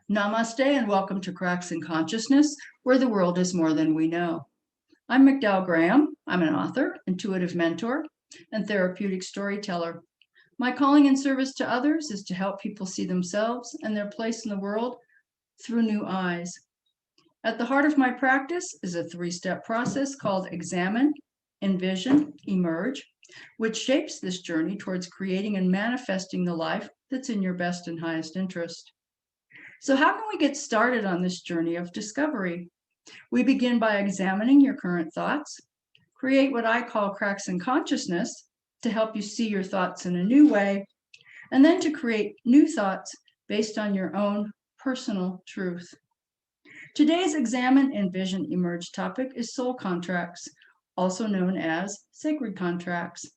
Namaste and welcome to Cracks in Consciousness, where the world is more than we know. I'm McDowell Graham. I'm an author, intuitive mentor, and therapeutic storyteller. My calling and service to others is to help people see themselves and their place in the world through new eyes. At the heart of my practice is a three-step process called Examine, Envision, Emerge, which shapes this journey towards creating and manifesting the life that's in your best and highest interest. So how can we get started on this journey of discovery? We begin by examining your current thoughts, create what I call cracks in consciousness to help you see your thoughts in a new way, and then to create new thoughts based on your own personal truth. Today's Examine, Envision, Emerge topic is soul contracts, also known as sacred contracts.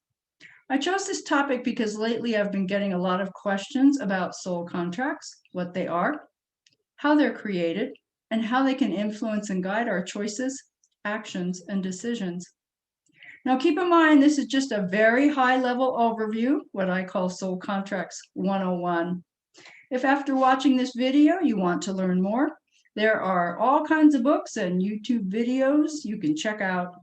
I chose this topic because lately I've been getting a lot of questions about soul contracts, what they are, how they're created, and how they can influence and guide our choices, actions, and decisions. Now, keep in mind, this is just a very high-level overview, what I call Soul Contracts 101. If after watching this video you want to learn more, there are all kinds of books and YouTube videos you can check out.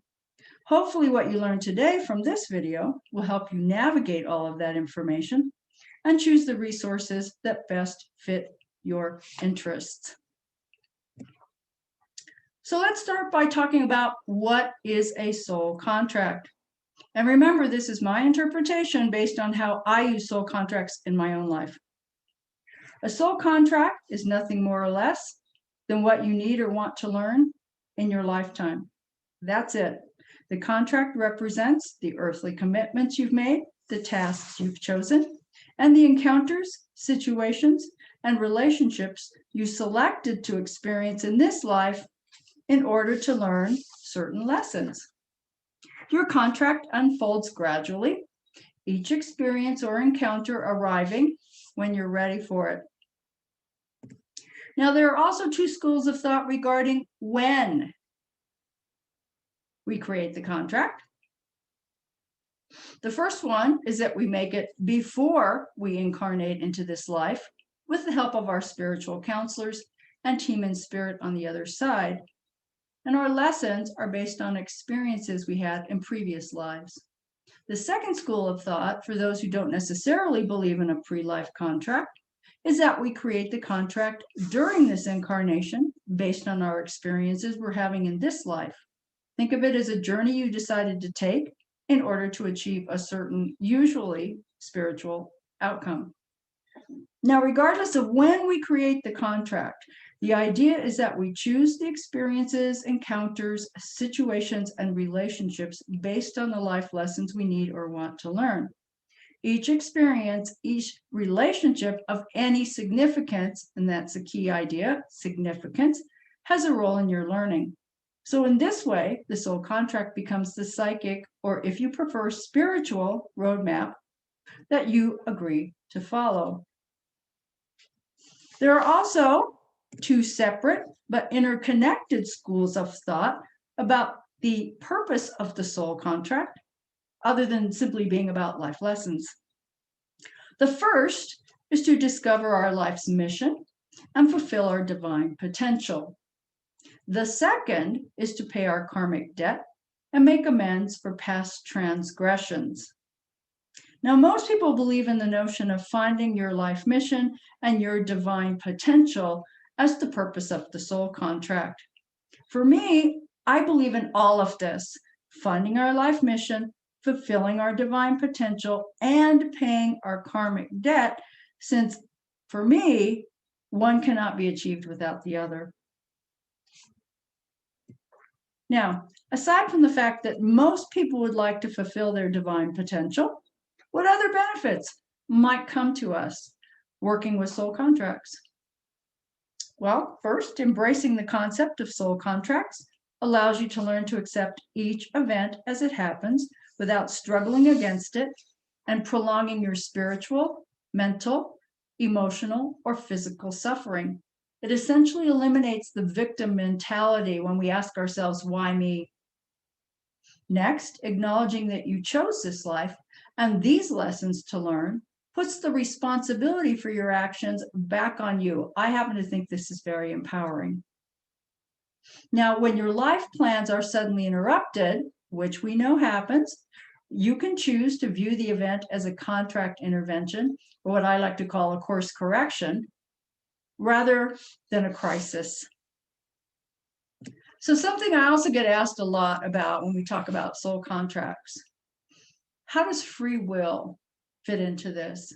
Hopefully what you learned today from this video will help you navigate all of that information and choose the resources that best fit your interests. So let's start by talking about what is a soul contract. And remember, this is my interpretation based on how I use soul contracts in my own life. A soul contract is nothing more or less than what you need or want to learn in your lifetime. That's it. The contract represents the earthly commitments you've made, the tasks you've chosen, and the encounters, situations, and relationships you selected to experience in this life in order to learn certain lessons. Your contract unfolds gradually, each experience or encounter arriving when you're ready for it. Now, there are also two schools of thought regarding when we create the contract. The first one is that we make it before we incarnate into this life with the help of our spiritual counselors and team in spirit on the other side. And our lessons are based on experiences we had in previous lives. The second school of thought, for those who don't necessarily believe in a pre-life contract, is that we create the contract during this incarnation based on our experiences we're having in this life. Think of it as a journey you decided to take in order to achieve a certain, usually spiritual outcome. Now, regardless of when we create the contract, the idea is that we choose the experiences, encounters, situations, and relationships based on the life lessons we need or want to learn. Each experience, each relationship of any significance, and that's a key idea, significance, has a role in your learning. So in this way, the soul contract becomes the psychic, or if you prefer, spiritual roadmap that you agree to follow. There are also two separate but interconnected schools of thought about the purpose of the soul contract, other than simply being about life lessons. The first is to discover our life's mission and fulfill our divine potential. The second is to pay our karmic debt and make amends for past transgressions. Now, most people believe in the notion of finding your life mission and your divine potential as the purpose of the soul contract. For me, I believe in all of this, finding our life mission, fulfilling our divine potential, and paying our karmic debt, since for me, one cannot be achieved without the other. Now, aside from the fact that most people would like to fulfill their divine potential, what other benefits might come to us working with soul contracts? Well, first, embracing the concept of soul contracts allows you to learn to accept each event as it happens without struggling against it and prolonging your spiritual, mental, emotional, or physical suffering. It essentially eliminates the victim mentality when we ask ourselves, why me? Next, acknowledging that you chose this life and these lessons to learn puts the responsibility for your actions back on you. I happen to think this is very empowering. Now, when your life plans are suddenly interrupted, which we know happens, you can choose to view the event as a contract intervention, or what I like to call a course correction, rather than a crisis. So something I also get asked a lot about when we talk about soul contracts, how does free will fit into this?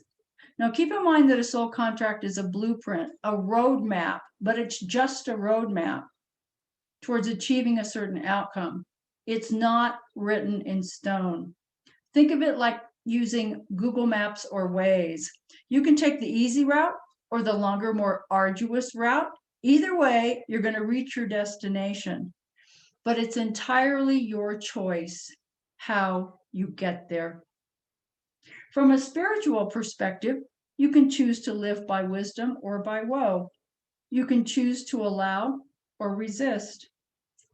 Now, keep in mind that a soul contract is a blueprint, a roadmap, but it's just a roadmap towards achieving a certain outcome. It's not written in stone. Think of it like using Google Maps or Waze. You can take the easy route or the longer, more arduous route. Either way, you're going to reach your destination, but it's entirely your choice how you get there. From a spiritual perspective, you can choose to live by wisdom or by woe. You can choose to allow or resist.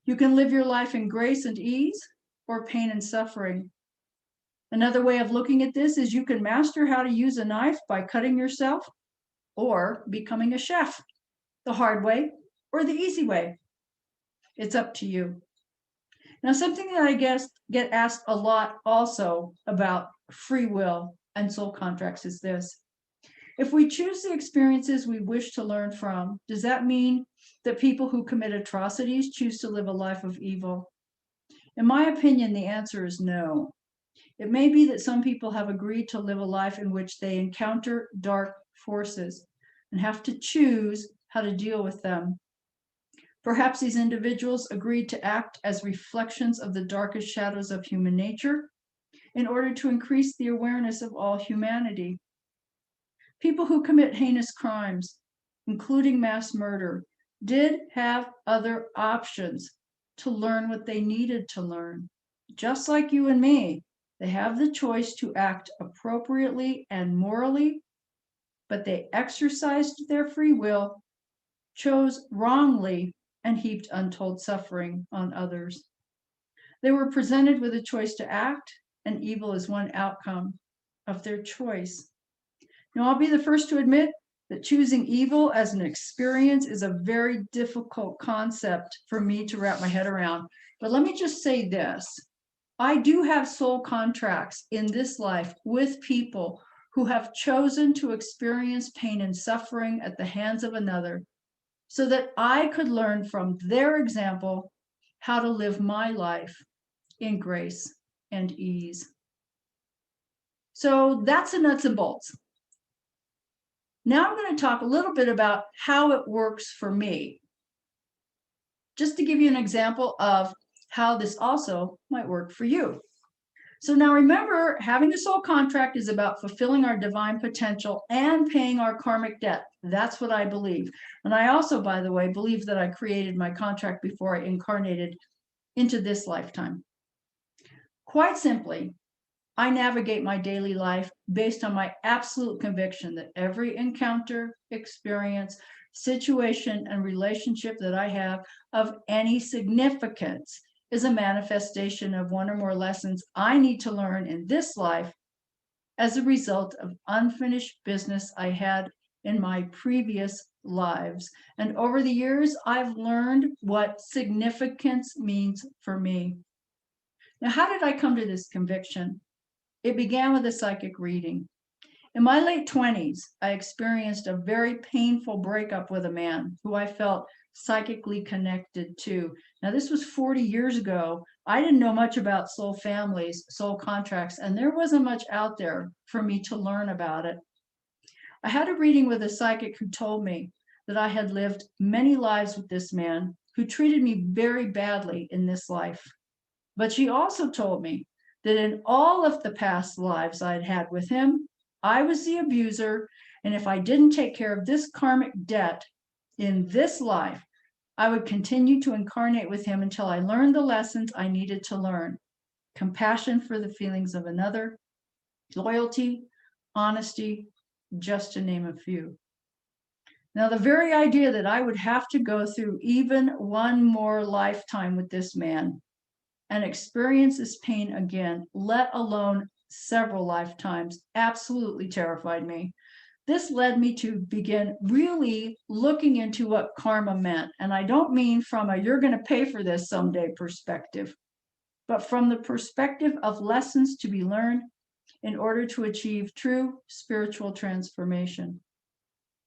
You can live your life in grace and ease or pain and suffering. Another way of looking at this is you can master how to use a knife by cutting yourself or becoming a chef, the hard way or the easy way. It's up to you. Now, something that I guess get asked a lot also about free will and soul contracts is this. If we choose the experiences we wish to learn from, does that mean that people who commit atrocities choose to live a life of evil? In my opinion, the answer is no. It may be that some people have agreed to live a life in which they encounter dark forces and have to choose how to deal with them. Perhaps these individuals agreed to act as reflections of the darkest shadows of human nature in order to increase the awareness of all humanity. People who commit heinous crimes, including mass murder, did have other options to learn what they needed to learn. Just like you and me, they have the choice to act appropriately and morally, but they exercised their free will, chose wrongly, and heaped untold suffering on others. They were presented with a choice to act, and evil is one outcome of their choice. Now, I'll be the first to admit that choosing evil as an experience is a very difficult concept for me to wrap my head around. But let me just say this. I do have soul contracts in this life with people who have chosen to experience pain and suffering at the hands of another so that I could learn from their example how to live my life in grace and ease. So that's the nuts and bolts. Now I'm going to talk a little bit about how it works for me, just to give you an example of how this also might work for you. So now remember, having a soul contract is about fulfilling our divine potential and paying our karmic debt. That's what I believe. And I also, by the way, believe that I created my contract before I incarnated into this lifetime. Quite simply, I navigate my daily life based on my absolute conviction that every encounter, experience, situation, and relationship that I have of any significance is a manifestation of one or more lessons I need to learn in this life as a result of unfinished business I had in my previous lives. And over the years, I've learned what significance means for me. Now, how did I come to this conviction? It began with a psychic reading. In my late 20s, I experienced a very painful breakup with a man who I felt psychically connected to. Now, this was 40 years ago. I didn't know much about soul families, soul contracts, and there wasn't much out there for me to learn about it. I had a reading with a psychic who told me that I had lived many lives with this man who treated me very badly in this life. But she also told me that in all of the past lives I'd had with him, I was the abuser, and if I didn't take care of this karmic debt in this life, I would continue to incarnate with him until I learned the lessons I needed to learn: compassion for the feelings of another, loyalty, honesty, just to name a few. Now, the very idea that I would have to go through even one more lifetime with this man and experience this pain again, let alone several lifetimes, absolutely terrified me. This led me to begin really looking into what karma meant. And I don't mean from a you're going to pay for this someday perspective, but from the perspective of lessons to be learned in order to achieve true spiritual transformation.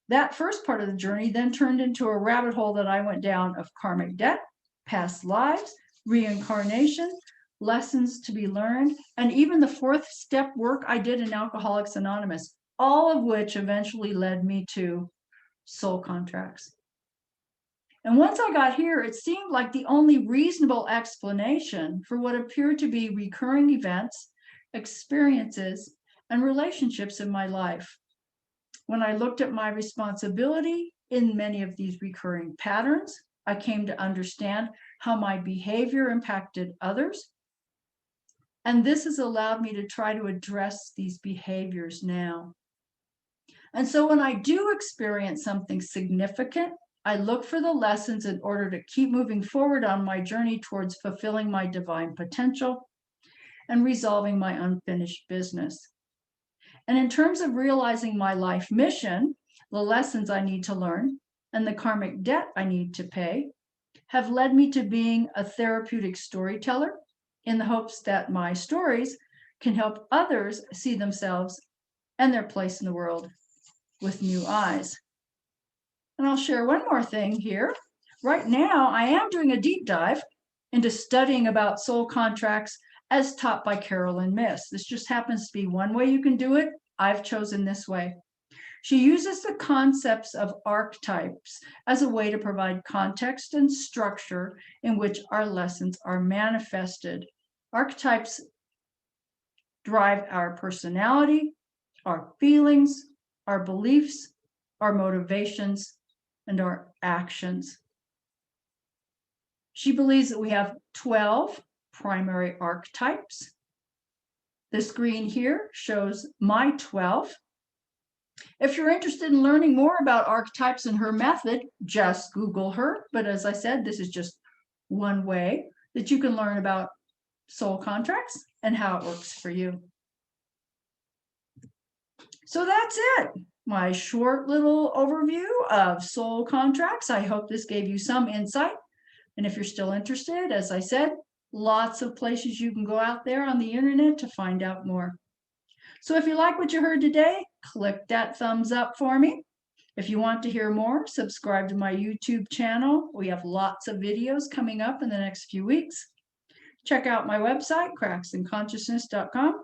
That first part of the journey then turned into a rabbit hole that I went down of karmic debt, past lives, reincarnation, lessons to be learned, and even the fourth step work I did in Alcoholics Anonymous, all of which eventually led me to soul contracts. And once I got here, it seemed like the only reasonable explanation for what appeared to be recurring events, experiences, and relationships in my life. When I looked at my responsibility in many of these recurring patterns, I came to understand how my behavior impacted others. And this has allowed me to try to address these behaviors now. And so when I do experience something significant, I look for the lessons in order to keep moving forward on my journey towards fulfilling my divine potential and resolving my unfinished business. And in terms of realizing my life mission, the lessons I need to learn and the karmic debt I need to pay have led me to being a therapeutic storyteller in the hopes that my stories can help others see themselves and their place in the world with new eyes. And I'll share one more thing here. Right now, I am doing a deep dive into studying about soul contracts as taught by Carolyn Myss. This just happens to be one way you can do it. I've chosen this way. She uses the concepts of archetypes as a way to provide context and structure in which our lessons are manifested. Archetypes drive our personality, our feelings, our beliefs, our motivations, and our actions. She believes that we have 12 primary archetypes. The screen here shows my 12. If you're interested in learning more about archetypes and her method, just Google her. But as I said, this is just one way that you can learn about soul contracts and how it works for you. So that's it. My short little overview of soul contracts. I hope this gave you some insight. And if you're still interested, as I said, lots of places you can go out there on the internet to find out more. So if you like what you heard today, click that thumbs up for me. If you want to hear more, subscribe to my YouTube channel. We have lots of videos coming up in the next few weeks. Check out my website, cracksanconsciousness.com.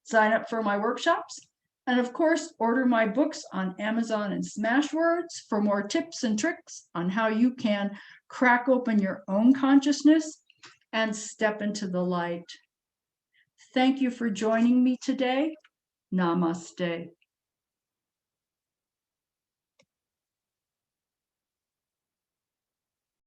Sign up for my workshops. And of course, order my books on Amazon and Smashwords for more tips and tricks on how you can crack open your own consciousness and step into the light. Thank you for joining me today. Namaste.